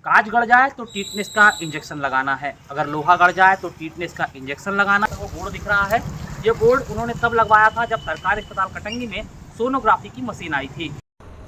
कांच गड़ जाए तो टीटनेस का इंजेक्शन लगाना है, अगर लोहा गड़ जाए तो टीटनेस का इंजेक्शन लगाना है। वो बोर्ड दिख रहा है, ये बोर्ड उन्होंने तब लगवाया था जब सरकारी अस्पताल कटंगी में सोनोग्राफी की मशीन आई थी।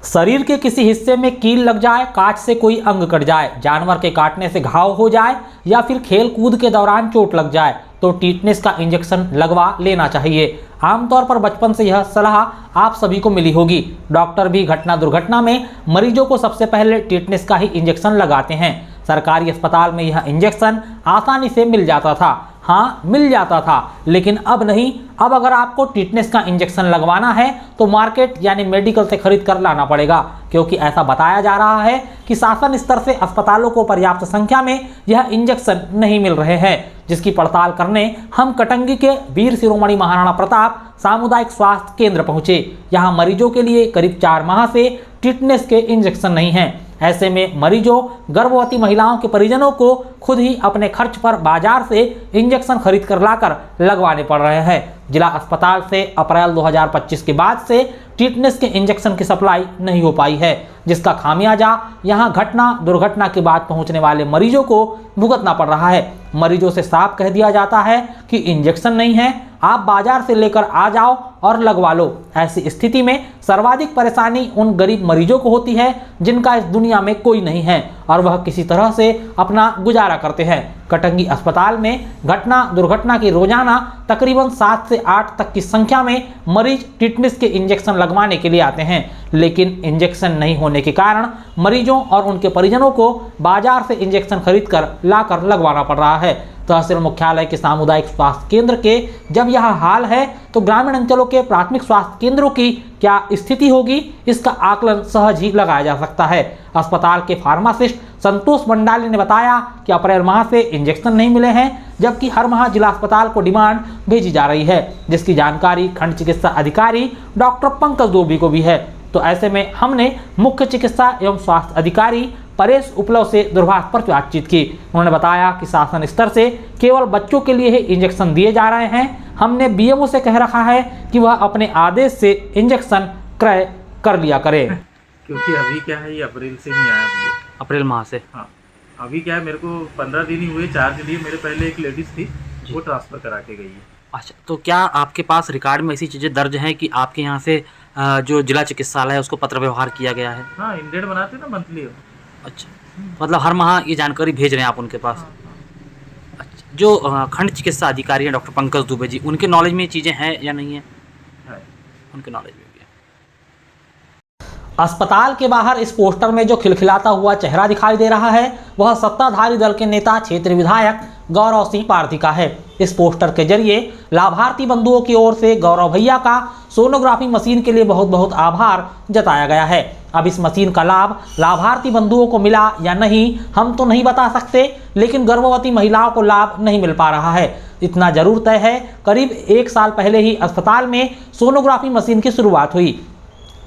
शरीर के किसी हिस्से में कील लग जाए, कांच से कोई अंग कट जाए, जानवर के काटने से घाव हो जाए या फिर खेल कूद के दौरान चोट लग जाए तो टीटनेस का इंजेक्शन लगवा लेना चाहिए। आमतौर पर बचपन से यह सलाह आप सभी को मिली होगी। डॉक्टर भी घटना दुर्घटना में मरीजों को सबसे पहले टीटनेस का ही इंजेक्शन लगाते हैं। सरकारी अस्पताल में यह इंजेक्शन आसानी से मिल जाता था, हाँ मिल जाता था, लेकिन अब नहीं। अब अगर आपको टीटनेस का इंजेक्शन लगवाना है तो मार्केट यानी मेडिकल से खरीद कर लाना पड़ेगा, क्योंकि ऐसा बताया जा रहा है कि शासन स्तर से अस्पतालों को पर्याप्त संख्या में यह इंजेक्शन नहीं मिल रहे हैं, जिसकी पड़ताल करने हम कटंगी के वीर शिरोमणि महाराणा प्रताप सामुदायिक स्वास्थ्य केंद्र पहुंचे। यहाँ मरीजों के लिए करीब 4 माह से टीटनेस के इंजेक्शन नहीं हैं। ऐसे में मरीजों, गर्भवती महिलाओं के परिजनों को खुद ही अपने खर्च पर बाजार से इंजेक्शन खरीद कर लाकर लगवाने पड़ रहे हैं। जिला अस्पताल से अप्रैल 2025 के बाद से टीटनेस के इंजेक्शन की सप्लाई नहीं हो पाई है, जिसका खामियाजा यहां घटना दुर्घटना के बाद पहुंचने वाले मरीजों को भुगतना पड़ रहा है। मरीजों से साफ कह दिया जाता है कि इंजेक्शन नहीं है, आप बाजार से लेकर आ जाओ और लगवा लो। ऐसी स्थिति में सर्वाधिक परेशानी उन गरीब मरीजों को होती है जिनका इस दुनिया में कोई नहीं है और वह किसी तरह से अपना गुजारा करते हैं। कटंगी अस्पताल में घटना दुर्घटना की रोजाना तकरीबन 7 से 8 तक की संख्या में मरीज टीटनेस के इंजेक्शन लगवाने के लिए आते हैं, लेकिन इंजेक्शन नहीं होने के कारण मरीजों और उनके परिजनों को बाजार से इंजेक्शन खरीद कर लाकर लगवाना पड़ रहा है। तहसील मुख्यालय के सामुदायिक स्वास्थ्य केंद्र के जब यह हाल है तो ग्रामीण अंचलों के प्राथमिक स्वास्थ्य केंद्रों की क्या स्थिति होगी, इसका आकलन सहज ही लगाया जा सकता है। अस्पताल के फार्मासिस्ट संतोष मंडाली ने बताया कि अप्रैल माह से इंजेक्शन नहीं मिले हैं, जबकि हर माह जिला अस्पताल को डिमांड भेजी जा रही है, जिसकी जानकारी खंड चिकित्सा अधिकारी डॉक्टर पंकज दुबे को भी है। तो ऐसे में हमने मुख्य चिकित्सा एवं स्वास्थ्य अधिकारी परेश उपलव से दूरभाष पर बातचीत की। उन्होंने बताया कि शासन स्तर से केवल बच्चों के लिए ही इंजेक्शन दिए जा रहे हैं। हमने बीएमओ से कह रखा है कि वह अपने आदेश से इंजेक्शन क्रय कर लिया करे, क्योंकि अभी क्या है, ये अप्रैल से नहीं आया मुझे। अप्रैल माह से? हाँ, अभी क्या है, मेरे को 15 दिन ही हुए, 4 दिन ही। मेरे पहले एक लेडीज थी, वो ट्रांसफ़र करा के गई है। अच्छा, तो क्या आपके पास रिकॉर्ड में ऐसी चीज़ें दर्ज हैं कि आपके यहाँ से जो जिला चिकित्सालय है उसको पत्र व्यवहार किया गया है? हाँ, इंडेड बनाते ना मंथली। अच्छा, मतलब हर माह ये जानकारी भेज रहे हैं आप उनके पास? हाँ, अच्छा, जो खंड चिकित्सा अधिकारी हैं डॉक्टर पंकज दुबे जी, उनके नॉलेज में ये चीज़ें हैं या नहीं है? है। उनके नॉलेज में भी है। अस्पताल के बाहर इस पोस्टर में जो खिलखिलाता हुआ चेहरा दिखाई दे रहा है वह सत्ताधारी दल के नेता क्षेत्रीय विधायक गौरव सिंह पारधी का है। इस पोस्टर के जरिए लाभार्थी बंधुओं की ओर से गौरव भैया का सोनोग्राफी मशीन के लिए बहुत बहुत आभार जताया गया है। अब इस मशीन का लाभ लाभार्थी बंधुओं को मिला या नहीं हम तो नहीं बता सकते, लेकिन गर्भवती महिलाओं को लाभ नहीं मिल पा रहा है। इतना जरूर तय है, करीब 1 साल पहले ही अस्पताल में सोनोग्राफी मशीन की शुरुआत हुई।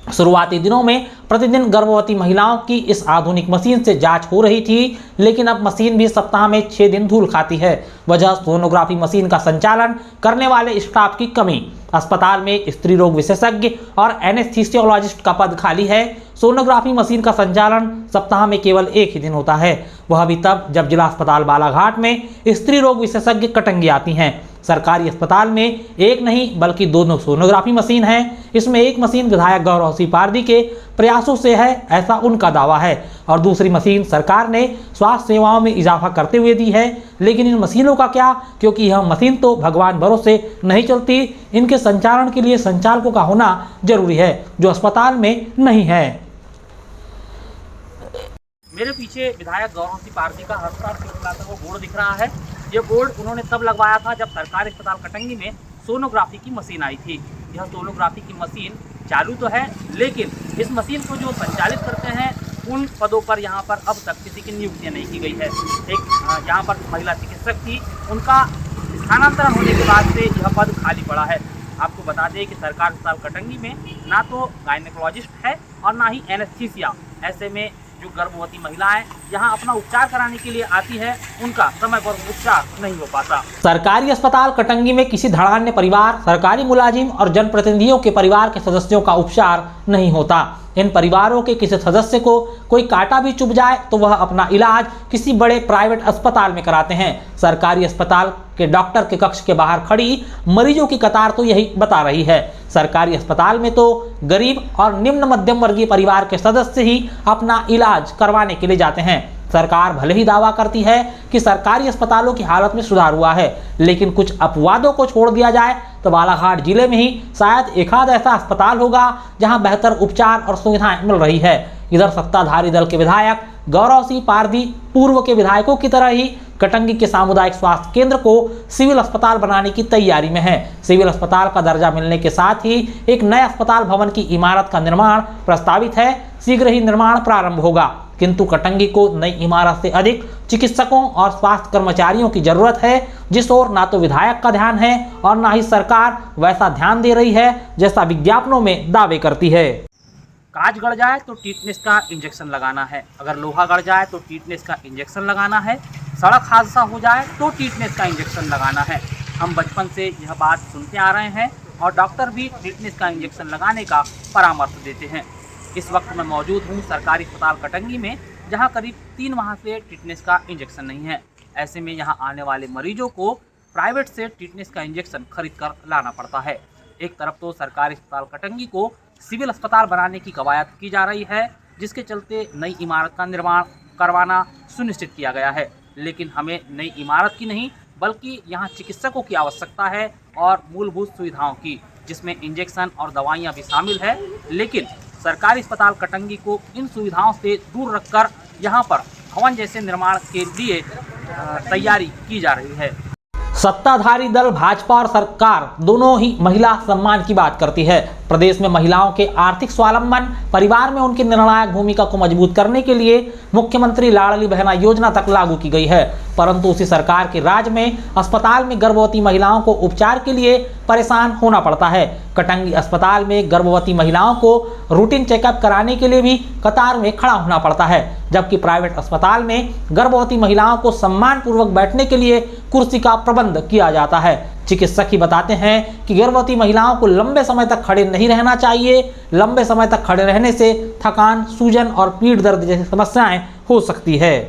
शुरुआती दिनों में प्रतिदिन गर्भवती महिलाओं की इस आधुनिक मशीन से जांच हो रही थी, लेकिन अब मशीन भी सप्ताह में 6 दिन धूल खाती है। वजह सोनोग्राफी मशीन का संचालन करने वाले स्टाफ की कमी। अस्पताल में स्त्री रोग विशेषज्ञ और एनेस्थीसियोलॉजिस्ट का पद खाली है। सोनोग्राफी मशीन का संचालन सप्ताह में केवल 1 ही दिन होता है, वह भी तब जब जिला अस्पताल बालाघाट में स्त्री रोग विशेषज्ञ कटंगी आती हैं। सरकारी अस्पताल में एक नहीं बल्कि 2 सोनोग्राफी मशीन है। इसमें एक मशीन विधायक गौरव सिंह पारधी के प्रयासों से है, ऐसा उनका दावा है, और दूसरी मशीन सरकार ने स्वास्थ्य सेवाओं में इजाफा करते हुए दी है। लेकिन इन मशीनों का क्या, क्योंकि यह मशीन तो भगवान भरोसे नहीं चलती, इनके संचालन के लिए संचालकों का होना जरूरी है, जो अस्पताल में नहीं है। मेरे पीछे विधायक गौरव सिंह पारधी का हर साल खिलखिलाता हुआ बोर्ड दिख रहा है। ये बोर्ड उन्होंने तब लगवाया था जब सरकारी अस्पताल कटंगी में सोनोग्राफी की मशीन आई थी। यह सोनोग्राफी की मशीन चालू तो है, लेकिन इस मशीन को जो संचालित करते हैं उन पदों पर यहाँ पर अब तक किसी की नियुक्ति नहीं की गई है। एक यहाँ पर महिला चिकित्सक थी, उनका स्थानांतरण होने के बाद से यह पद खाली पड़ा है। आपको बता दें कि सरकारी अस्पताल कटंगी में ना तो गायनेकोलॉजिस्ट है और ना ही एनेस्थीसिया। ऐसे में जो गर्भवती महिलाएं यहाँ अपना उपचार कराने के लिए आती है, उनका समय पर उपचार नहीं हो पाता। सरकारी अस्पताल कटंगी में किसी धड़ान्य परिवार, सरकारी मुलाजिम और जनप्रतिनिधियों के परिवार के सदस्यों का उपचार नहीं होता। इन परिवारों के किसी सदस्य को कोई कांटा भी चुभ जाए तो वह अपना इलाज किसी बड़े प्राइवेट अस्पताल में कराते हैं। सरकारी अस्पताल के डॉक्टर के कक्ष के बाहर खड़ी मरीजों की कतार तो यही बता रही है। सरकारी अस्पताल में तो गरीब और निम्न मध्यम वर्गीय परिवार के सदस्य ही अपना इलाज करवाने के लिए जाते हैं। सरकार भले ही दावा करती है कि सरकारी अस्पतालों की हालत में सुधार हुआ है, लेकिन कुछ अपवादों को छोड़ दिया जाए तो बालाघाट जिले में ही शायद एक आध ऐसा अस्पताल होगा जहां बेहतर उपचार और सुविधाएं मिल रही है। इधर सत्ताधारी दल के विधायक गौरव सिंह पारदी पूर्व के विधायकों की तरह ही कटंगी के सामुदायिक स्वास्थ्य केंद्र को सिविल अस्पताल बनाने की तैयारी में है। सिविल अस्पताल का दर्जा मिलने के साथ ही एक नए अस्पताल भवन की इमारत का निर्माण प्रस्तावित है। शीघ्र ही निर्माण प्रारंभ होगा, किंतु कटंगी को नई इमारत से अधिक चिकित्सकों और स्वास्थ्य कर्मचारियों की जरूरत है, जिस ओर ना तो विधायक का ध्यान है और ना ही सरकार वैसा ध्यान दे रही है जैसा विज्ञापनों में दावे करती है। कांच गड़ जाए तो टीटनेस का इंजेक्शन लगाना है, अगर लोहा गड़ जाए तो टीटनेस का इंजेक्शन लगाना है, सड़क हादसा हो जाए तो टीटनेस का इंजेक्शन लगाना है। हम बचपन से यह बात सुनते आ रहे हैं और डॉक्टर भी टीटनेस का इंजेक्शन लगाने का परामर्श देते हैं। इस वक्त मैं मौजूद हूँ सरकारी अस्पताल कटंगी में, जहाँ करीब 3 माह से टीटनेस का इंजेक्शन नहीं है। ऐसे में यहाँ आने वाले मरीजों को प्राइवेट से टीटनेस का इंजेक्शन खरीद कर लाना पड़ता है। एक तरफ तो सरकारी अस्पताल कटंगी को सिविल अस्पताल बनाने की कवायद की जा रही है, जिसके चलते नई इमारत का निर्माण करवाना सुनिश्चित किया गया है, लेकिन हमें नई इमारत की नहीं बल्कि यहाँ चिकित्सकों की आवश्यकता है और मूलभूत सुविधाओं की, जिसमें इंजेक्शन और दवाइयाँ भी शामिल है। लेकिन सरकारी अस्पताल कटंगी को इन सुविधाओं से दूर रखकर यहाँ पर भवन जैसे निर्माण के लिए तैयारी की जा रही है। सत्ताधारी दल भाजपा और सरकार दोनों ही महिला सम्मान की बात करती है। प्रदेश में महिलाओं के आर्थिक स्वावलंबन, परिवार में उनकी निर्णायक भूमिका को मजबूत करने के लिए मुख्यमंत्री लाडली बहना योजना तक लागू की गई है, परंतु उसी सरकार के राज में अस्पताल में गर्भवती महिलाओं को उपचार के लिए परेशान होना पड़ता है। कटंगी अस्पताल में गर्भवती महिलाओं को रूटीन चेकअप कराने के लिए भी कतार में खड़ा होना पड़ता है, जबकि प्राइवेट अस्पताल में गर्भवती महिलाओं को सम्मानपूर्वक बैठने के लिए कुर्सी का प्रबंध किया जाता है। चिकित्सक ही बताते हैं कि गर्भवती महिलाओं को लंबे समय तक खड़े नहीं रहना चाहिए। लंबे समय तक खड़े रहने से थकान, सूजन और पीठ दर्द जैसी समस्याएं हो सकती है।